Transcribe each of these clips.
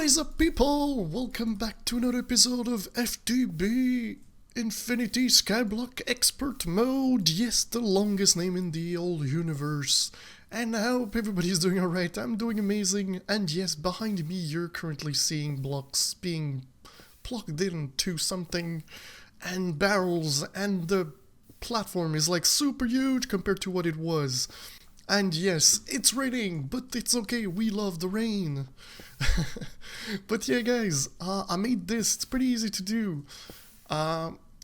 Rise up, people! Welcome back to another episode of FTB Infinity Skyblock Expert mode. Yes, the longest name in the old universe. And I hope everybody's doing alright. I'm doing amazing. And yes, behind me you're currently seeing blocks being plugged into something and barrels, and the platform is like super huge compared to what it was. And yes, it's raining, but it's okay, we love the rain. But yeah guys, I made this, it's pretty easy to do.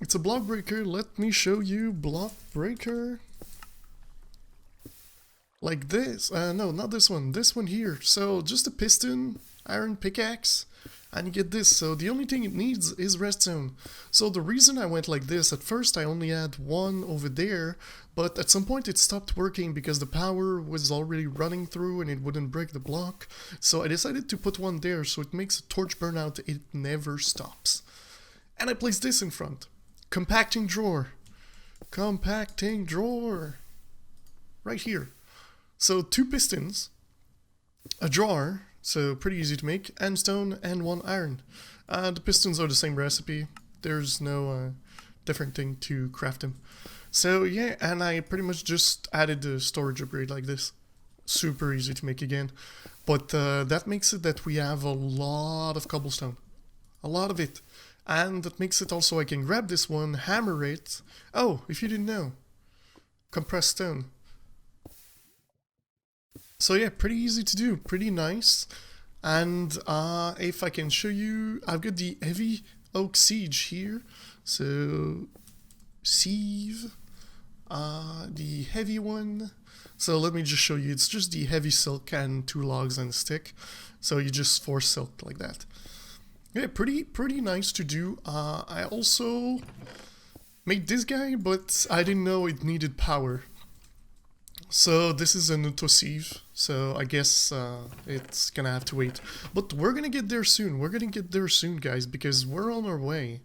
It's a block breaker. Let me show you block breaker. Like this, no, not this one here. So just a piston, iron pickaxe, and you get this. So the only thing it needs is redstone. So the reason I went like this, at first I only had one over there, but at some point it stopped working because the power was already running through and it wouldn't break the block. So I decided to put one there so it makes a torch burnout, it never stops. And I placed this in front. Compacting drawer. Compacting drawer. Right here. So 2 pistons, a drawer, so pretty easy to make, and stone and 1 iron. The pistons are the same recipe. There's no different thing to craft them. So yeah, and I pretty much just added the storage upgrade like this. Super easy to make again. But that makes it that we have a lot of cobblestone. A lot of it. And that makes it also I can grab this one, hammer it. Oh, if you didn't know. Compressed stone. So yeah, pretty easy to do, pretty nice. And if I can show you, I've got the heavy oak siege here. So sieve, the heavy one. So let me just show you, it's just the heavy silk and 2 logs and a stick. So you just force silk like that. Yeah, pretty nice to do. I also made this guy, but I didn't know it needed power. So this is an autosieve, so I guess it's gonna have to wait. But we're gonna get there soon, guys, because we're on our way.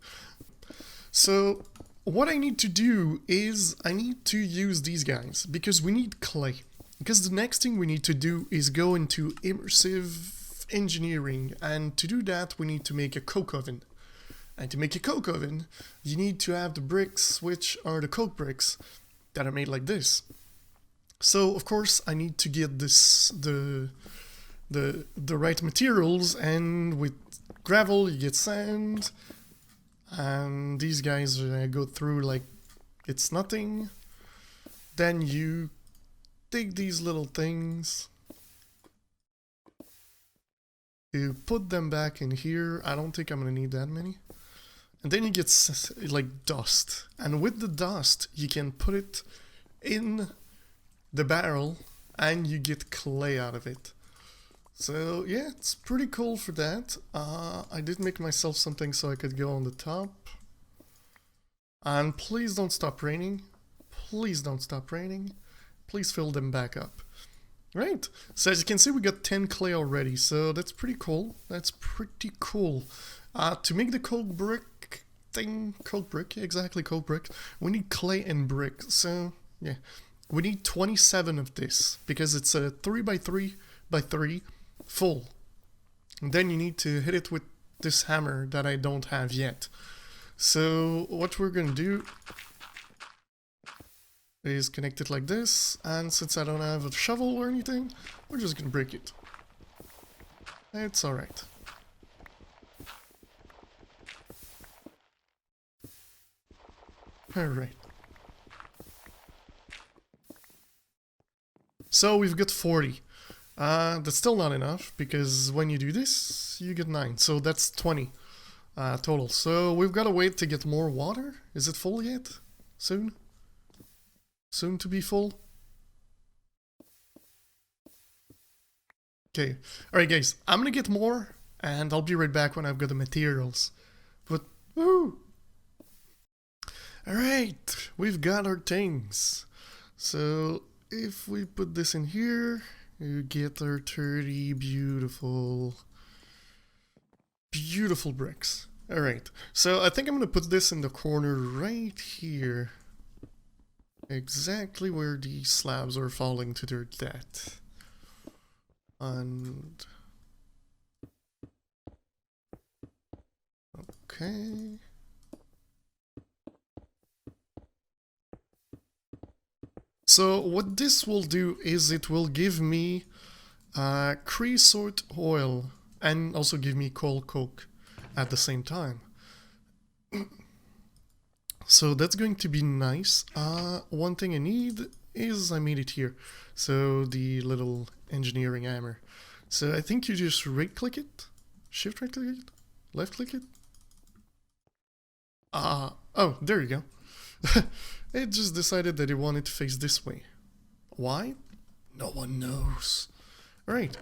So what I need to do is I need to use these guys, because we need clay. Because the next thing we need to do is go into immersive engineering, and to do that we need to make a coke oven. And to make a coke oven, you need to have the bricks, which are the coke bricks, that are made like this. So of course I need to get this the right materials, and with gravel you get sand, and these guys go through like it's nothing. Then you take these little things, you put them back in here. I don't think I'm gonna need that many. And then you get like dust, and with the dust you can put it in the barrel and you get clay out of it. So yeah, it's pretty cool for that. I did make myself something so I could go on the top. And please don't stop raining. Please don't stop raining. Please fill them back up. Right, so as you can see we got 10 clay already, so that's pretty cool. That's pretty cool. To make the coke brick thing, coke brick, exactly, coke brick, we need clay and brick. So yeah, we need 27 of this, because it's a 3x3x3 full. And then you need to hit it with this hammer that I don't have yet. So what we're gonna do is connect it like this, and since I don't have a shovel or anything, we're just gonna break it. It's alright. Alright. So we've got 40. That's still not enough, because when you do this, you get 9. So that's 20 total. So we've got to wait to get more water. Is it full yet? Soon? Soon to be full? Okay. Alright guys, I'm gonna get more, and I'll be right back when I've got the materials. But, woo! Alright, we've got our things. So if we put this in here, you get our 30 beautiful bricks. Alright, so I think I'm gonna put this in the corner right here. Exactly where these slabs are falling to their death. And Okay. So what this will do is it will give me creosote oil and also give me coal coke at the same time. So that's going to be nice. One thing I need is I made it here. So the little engineering hammer. So I think you just right click it, shift right click it, left click it. Oh, there you go. It just decided that it wanted to face this way. Why? No one knows. Alright,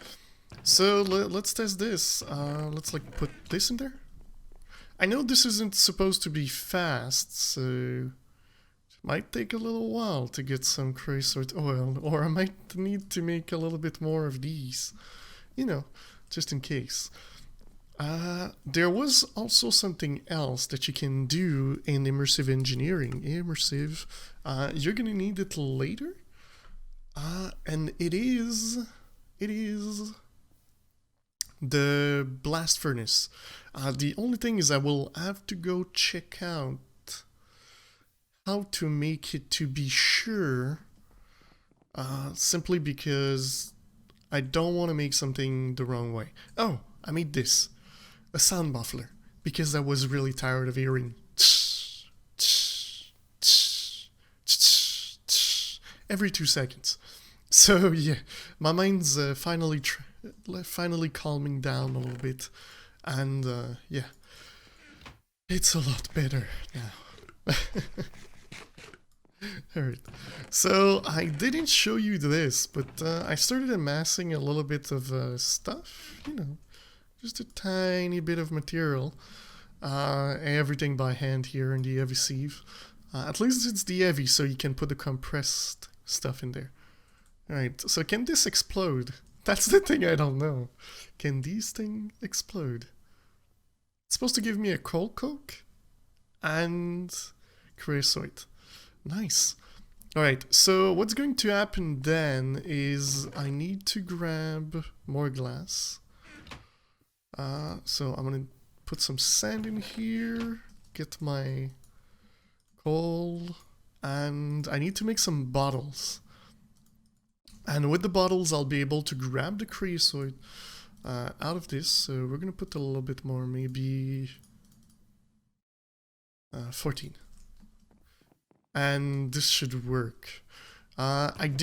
so let's test this. Let's like put this in there. I know this isn't supposed to be fast, so it might take a little while to get some creosote oil, or I might need to make a little bit more of these, you know, just in case. There was also something else that you can do in immersive engineering. You're gonna need it later, and it is the blast furnace. The only thing is I will have to go check out how to make it to be sure, simply because I don't want to make something the wrong way. Oh, I made this. A sound muffler, because I was really tired of hearing every 2 seconds. So yeah, my mind's finally calming down a little bit, and yeah, it's a lot better now. Alright, so I didn't show you this, but I started amassing a little bit of stuff, you know, just a tiny bit of material. Everything by hand here in the heavy sieve. At least it's the heavy, so you can put the compressed stuff in there. Alright, so can this explode? That's the thing I don't know. Can these things explode? It's supposed to give me a coal coke and creosote. Nice. Alright, so what's going to happen then is I need to grab more glass. So I'm gonna put some sand in here, get my coal, and I need to make some bottles. And with the bottles, I'll be able to grab the creosote out of this. So we're gonna put a little bit more, maybe 14. And this should work. I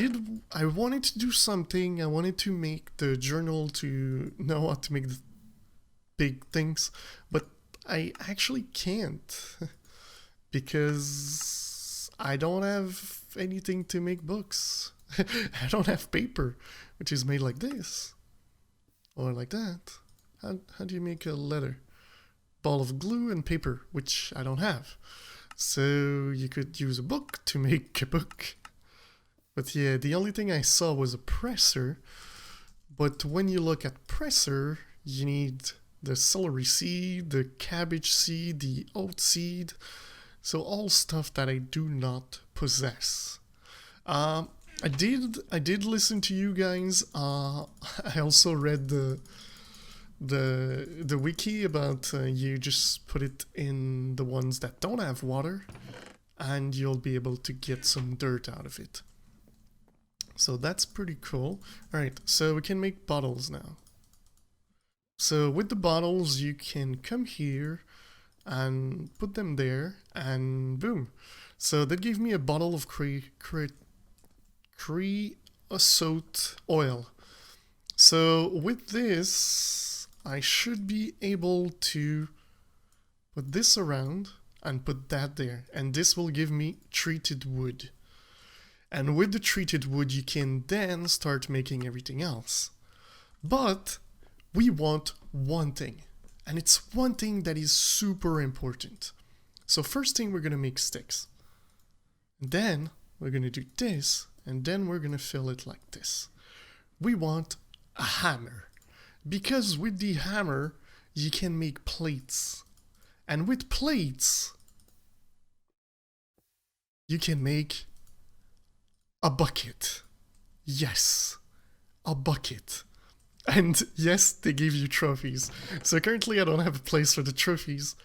wanted to do something. I wanted to make the journal to know how to make the big things, but I actually can't because I don't have anything to make books. I don't have paper, which is made like this or like that. How do you make a letter? Ball of glue and paper, which I don't have. So you could use a book to make a book. But yeah, the only thing I saw was a presser. But when you look at presser, you need the celery seed, the cabbage seed, the oat seed. So all stuff that I do not possess. I did listen to you guys. I also read the wiki about you just put it in the ones that don't have water and you'll be able to get some dirt out of it. So that's pretty cool. Alright, so we can make bottles now. So with the bottles, you can come here and put them there, and boom. So that gave me a bottle of creosote oil. So with this, I should be able to put this around and put that there, and this will give me treated wood. And with the treated wood, you can then start making everything else. But we want one thing, and it's one thing that is super important. So first thing, we're gonna make sticks. Then we're gonna do this, and then we're gonna fill it like this. We want a hammer, because with the hammer, you can make plates. And with plates, you can make a bucket. Yes, a bucket. And yes, they give you trophies. So currently I don't have a place for the trophies,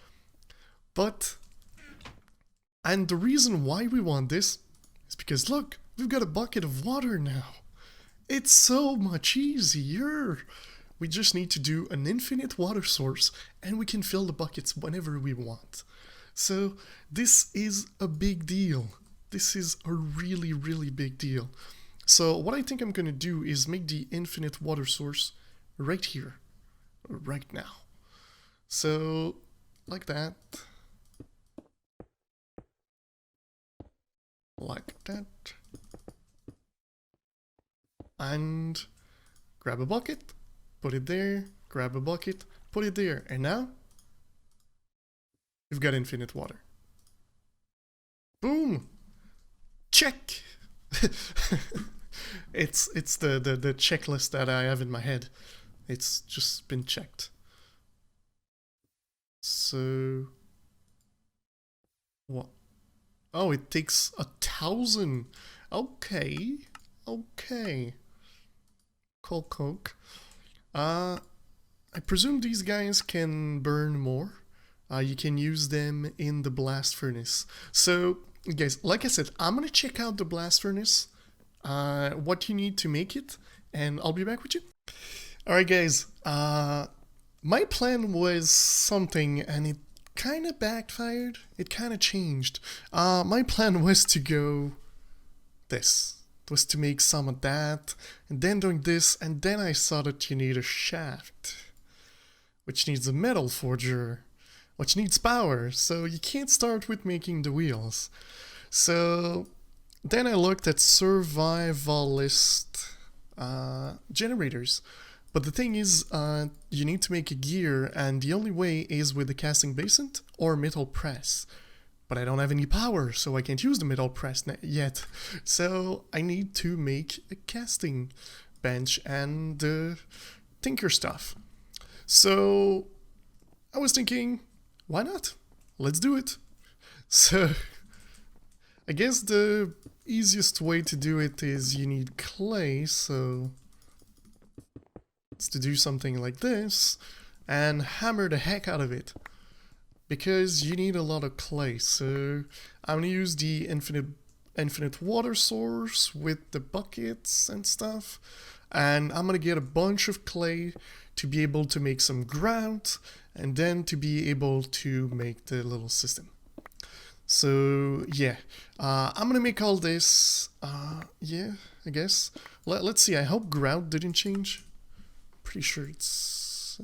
And the reason why we want this is because look, we've got a bucket of water now. It's so much easier. We just need to do an infinite water source and we can fill the buckets whenever we want. So this is a big deal. This is a really, really big deal. So what I think I'm going to do is make the infinite water source right here, right now. So like that. Like that. And grab a bucket, put it there, grab a bucket, put it there, and now you've got infinite water. Boom! Check! it's the checklist that I have in my head. It's just been checked. So what? Oh, it takes 1,000. Okay. Okay. Coke. I presume these guys can burn more. You can use them in the blast furnace. So, guys, like I said, I'm gonna check out the blast furnace, what you need to make it, and I'll be back with you. Alright, guys, my plan was something, and it kind of backfired. It kind of changed. My plan was to go this. It was to make some of that, and then doing this, and then I saw that you need a shaft, which needs a metal forger, which needs power, so you can't start with making the wheels. So then I looked at survivalist generators. But the thing is, you need to make a gear, and the only way is with the casting basin or metal press. But I don't have any power, so I can't use the metal press yet. So I need to make a casting bench and tinker stuff. So I was thinking, why not? Let's do it. So I guess the easiest way to do it is you need clay, so it's to do something like this and hammer the heck out of it, because you need a lot of clay. So I'm gonna use the infinite water source with the buckets and stuff, and I'm gonna get a bunch of clay to be able to make some grout, and then to be able to make the little system. So yeah, I'm gonna make all this. Yeah, I guess. Let's see. I hope grout didn't change. Pretty sure it's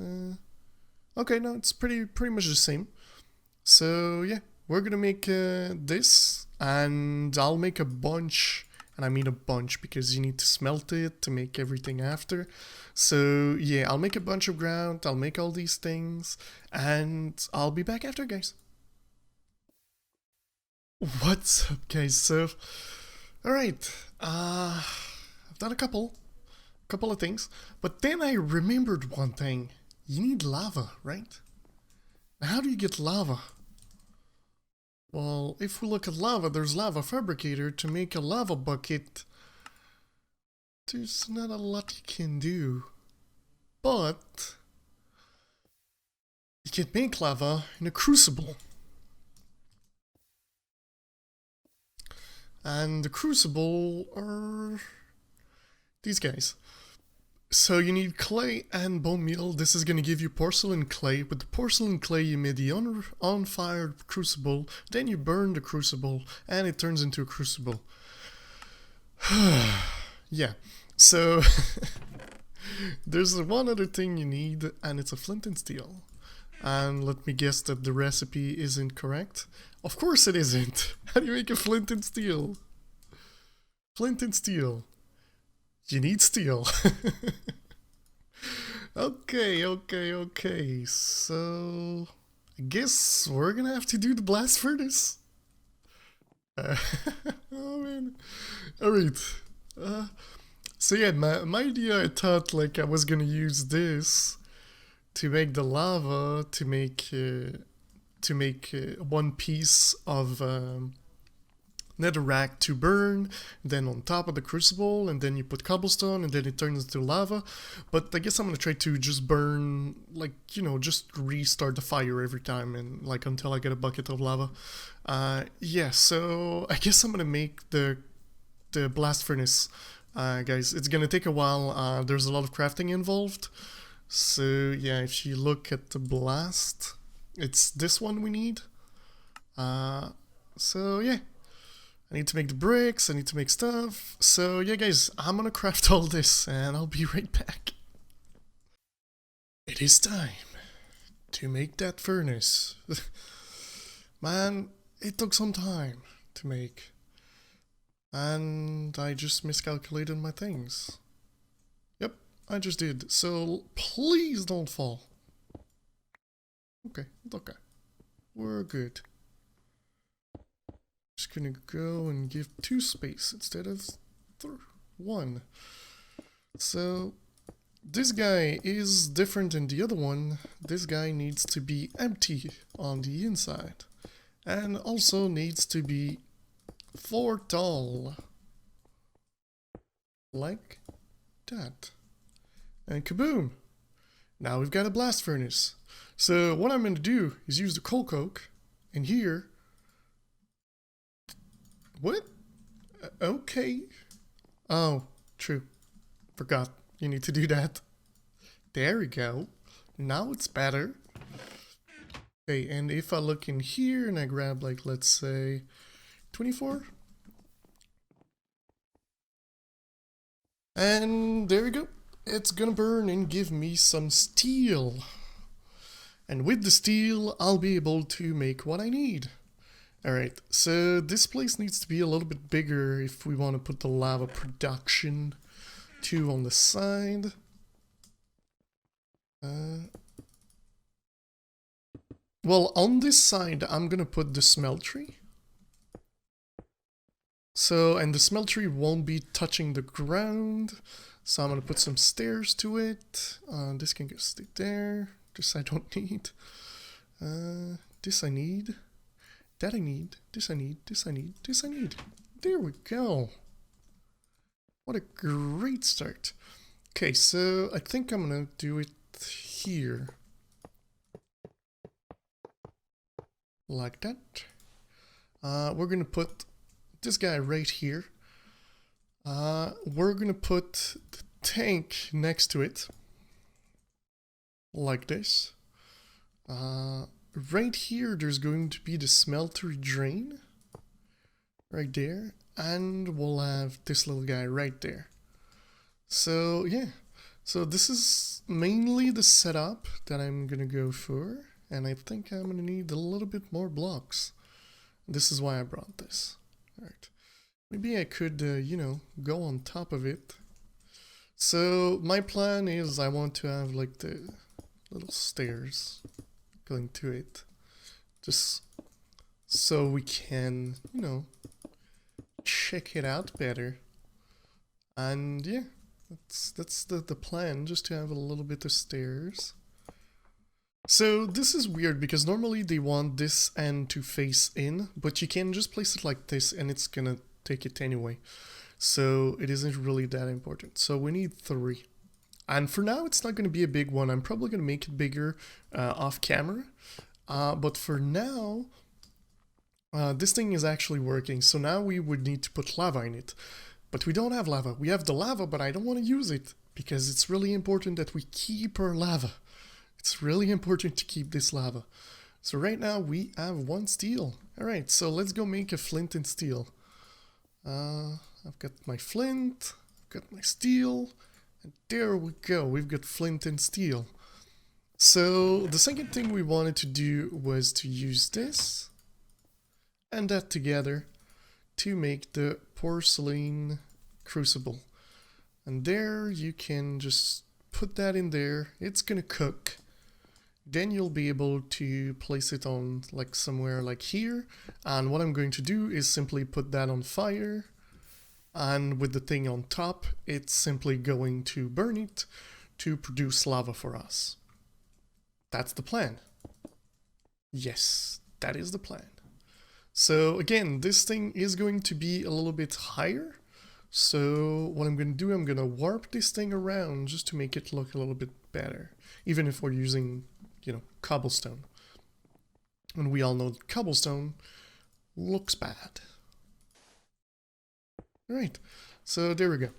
okay. No, it's pretty much the same. So yeah, we're gonna make this, and I'll make a bunch. And I mean a bunch because you need to smelt it to make everything after. So yeah, I'll make a bunch of grout, I'll make all these things, and I'll be back after, guys. What's up, guys? So, alright, I've done a couple of things, but then I remembered one thing. You need lava, right? How do you get lava? Well, if we look at lava, there's lava fabricator. To make a lava bucket, there's not a lot you can do. But you can make lava in a crucible. And the crucible are these guys. So you need clay and bone meal. This is going to give you porcelain clay. With the porcelain clay, you made the on-fired crucible. Then you burn the crucible, and it turns into a crucible. Yeah. So there's one other thing you need, and it's a flint and steel. And let me guess that the recipe isn't correct. Of course it isn't. How do you make a flint and steel? Flint and steel. You need steel. Okay. So I guess we're gonna have to do the blast furnace. Oh man. Alright. So yeah, my idea, I thought like I was gonna use this to make the lava to make one piece of netherrack to burn, then on top of the crucible, and then you put cobblestone, and then it turns into lava. But I guess I'm gonna try to just burn, like, you know, just restart the fire every time, and like until I get a bucket of lava. Yeah, so I guess I'm gonna make the blast furnace, guys. It's gonna take a while. There's a lot of crafting involved. So yeah, if you look at the blast, it's this one we need. So yeah, I need to make the bricks, I need to make stuff. So yeah guys, I'm gonna craft all this and I'll be right back. It is time to make that furnace. Man, it took some time to make. And I just miscalculated my things. Yep, I just did. So please don't fall. Okay, okay. We're good. Just gonna go and give 2 space instead of 1. So this guy is different than the other one. This guy needs to be empty on the inside. And also needs to be 4 tall. Like that. And kaboom! Now we've got a blast furnace. So what I'm going to do is use the coal coke, and here... What? Okay. Oh, true. Forgot. You need to do that. There we go. Now it's better. Okay, and if I look in here and I grab, like, let's say 24. And there we go. It's gonna burn and give me some steel. And with the steel, I'll be able to make what I need. Alright, so this place needs to be a little bit bigger if we want to put the lava production 2 on the side. Well, on this side, I'm gonna put the smeltery. So, and the smeltery won't be touching the ground. So I'm gonna put some stairs to it. This can just stay there. This I don't need. This I need. That I need. This I need. This I need. This I need. There we go. What a great start. Okay, so I think I'm gonna do it here. Like that. We're gonna put this guy right here. We're gonna put the tank next to it. Like this. Right here, there's going to be the smeltery drain. Right there. And we'll have this little guy right there. So, yeah. So this is mainly the setup that I'm gonna go for. And I think I'm gonna need a little bit more blocks. This is why I brought this. Alright. Maybe I could, you know, go on top of it. So, my plan is I want to have, like, the little stairs going to it. Just so we can, you know, check it out better. And, yeah, that's the plan, just to have a little bit of stairs. So, this is weird, because normally they want this end to face in, but you can just place it like this, and it's gonna take it anyway. So it isn't really that important. So we need 3. And for now, it's not going to be a big one. I'm probably going to make it bigger off camera. But for now, this thing is actually working. So now we would need to put lava in it. But we don't have lava. We have the lava, but I don't want to use it. Because it's really important that we keep our lava. It's really important to keep this lava. So right now, we have 1 steel. Alright, so let's go make a flint and steel. I've got my flint, I've got my steel, and there we go, we've got flint and steel. So the second thing we wanted to do was to use this and that together to make the porcelain crucible. And there you can just put that in there, it's gonna cook. Then you'll be able to place it on like somewhere like here. And what I'm going to do is simply put that on fire. And with the thing on top, it's simply going to burn it to produce lava for us. That's the plan. Yes, that is the plan. So again, this thing is going to be a little bit higher. So what I'm going to do, I'm going to warp this thing around just to make it look a little bit better. Even if we're using, you know, cobblestone. And we all know that cobblestone looks bad. Alright, so there we go.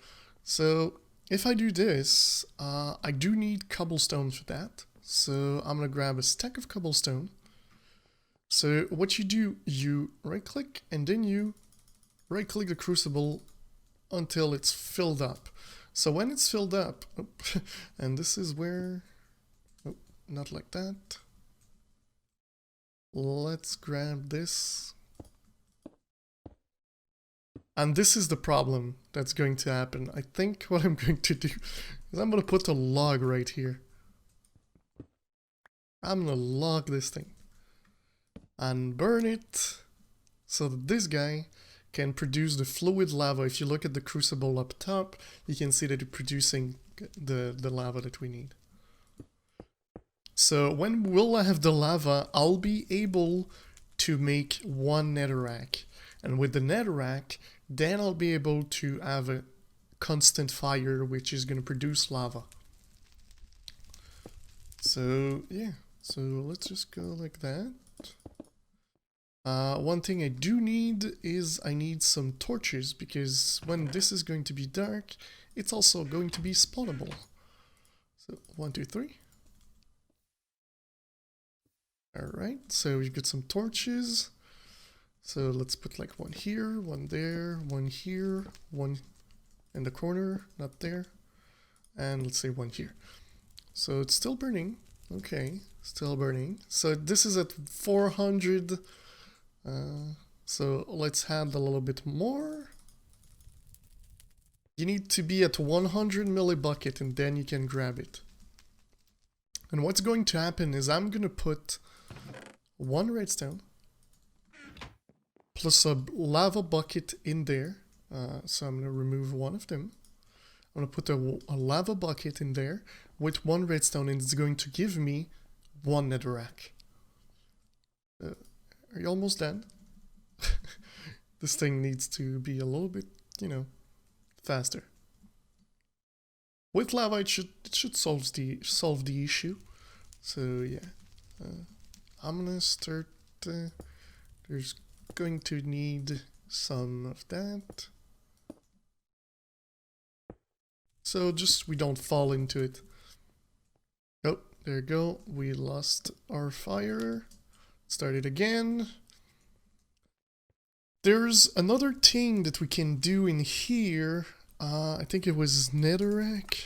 So if I do this, I do need cobblestone for that. So I'm going to grab a stack of cobblestone. So what you do, you right click and then you right click the crucible until it's filled up. So when it's filled up, and this is where, oh, not like that. Let's grab this. And this is the problem that's going to happen. I think what I'm going to do is I'm going to put a log right here. I'm going to log this thing and burn it so that this guy can produce the fluid lava. If you look at the crucible up top, you can see that it's producing the lava that we need. So when we'll have the lava, I'll be able to make one netherrack. And with the netherrack, then I'll be able to have a constant fire, which is going to produce lava. So yeah, so let's just go like that. One thing I do need is I need some torches, because when this is going to be dark, it's also going to be spawnable. So 1, 2, 3. Alright, so we've got some torches. So let's put like one here, one there, one here, one in the corner, not there, and let's say one here. So it's still burning. Okay, still burning. So this is at 400. So let's add a little bit more. You need to be at 100 millibucket and then you can grab it. And what's going to happen is I'm going to put one redstone plus a lava bucket in there. So I'm going to remove one of them. I'm going to put a lava bucket in there with one redstone, and it's going to give me one netherrack. Are you almost done? This thing needs to be a little bit, you know, faster. With lava, it should solve the issue. So yeah, I'm gonna start. There's going to need some of that. So just we don't fall into it. Oh, there you go. We lost our fire. Start it again. There's another thing that we can do in here. I think it was netherrack.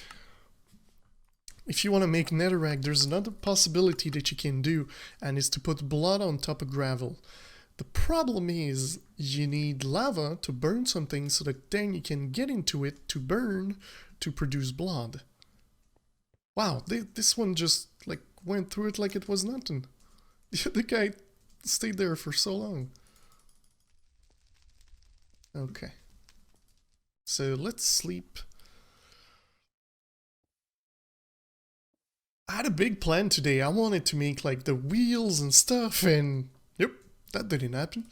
If you want to make netherrack, there's another possibility that you can do, and is to put blood on top of gravel. The problem is you need lava to burn something so that then you can get into it to burn to produce blood. Wow, this one just like went through it like it was nothing. The guy stayed there for so long. Okay. So let's sleep. I had a big plan today. I wanted to make like the wheels and stuff, and yep, that didn't happen.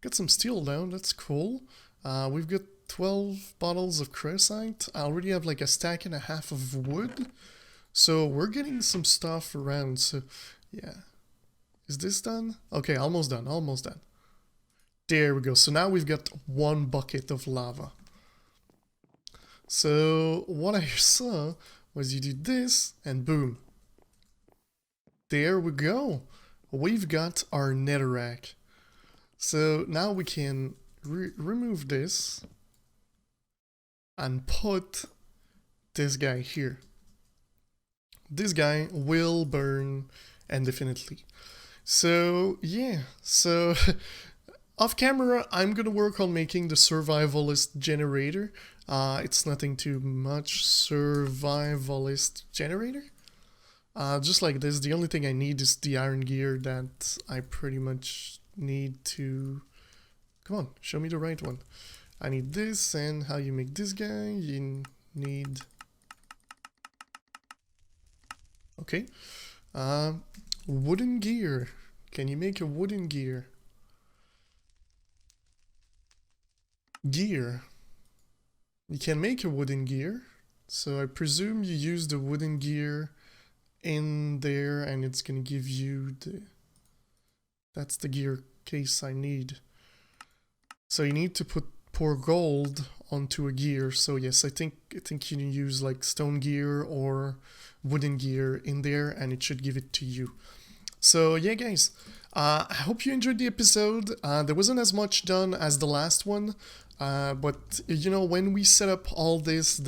Got some steel down, that's cool. We've got 12 bottles of cressite. I already have like a stack and a half of wood. So we're getting some stuff around, so yeah. Is this done? Okay, almost done, almost done. There we go. So now we've got one bucket of lava. So what I saw was you do this and boom. There we go. We've got our netherrack. So now we can remove this and put this guy here. This guy will burn indefinitely. So yeah, so off camera I'm gonna work on making the survivalist generator. It's nothing too much. Survivalist generator. Just like this, the only thing I need is the iron gear that I pretty much need to... Come on, show me the right one. I need this, and how you make this guy, you need... Okay. Wooden gear. Can you make a wooden gear? gear. You can make a wooden gear. So I presume you use the wooden gear in there and it's gonna give you the... That's the gear case I need. So you need to pour gold onto a gear. So yes, I think you can use like stone gear or wooden gear in there and it should give it to you. So yeah guys, I hope you enjoyed the episode. There wasn't as much done as the last one, but you know, when we set up all this,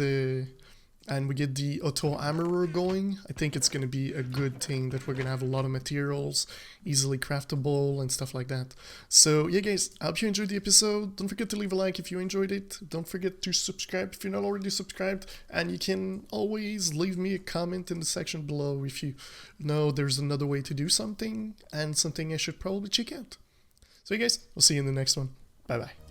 and we get the auto hammerer going, I think it's going to be a good thing that we're going to have a lot of materials, easily craftable and stuff like that. So yeah guys, I hope you enjoyed the episode. Don't forget to leave a like if you enjoyed it. Don't forget to subscribe if you're not already subscribed. And you can always leave me a comment in the section below if you know there's another way to do something and something I should probably check out. So yeah guys, we'll see you in the next one. Bye bye.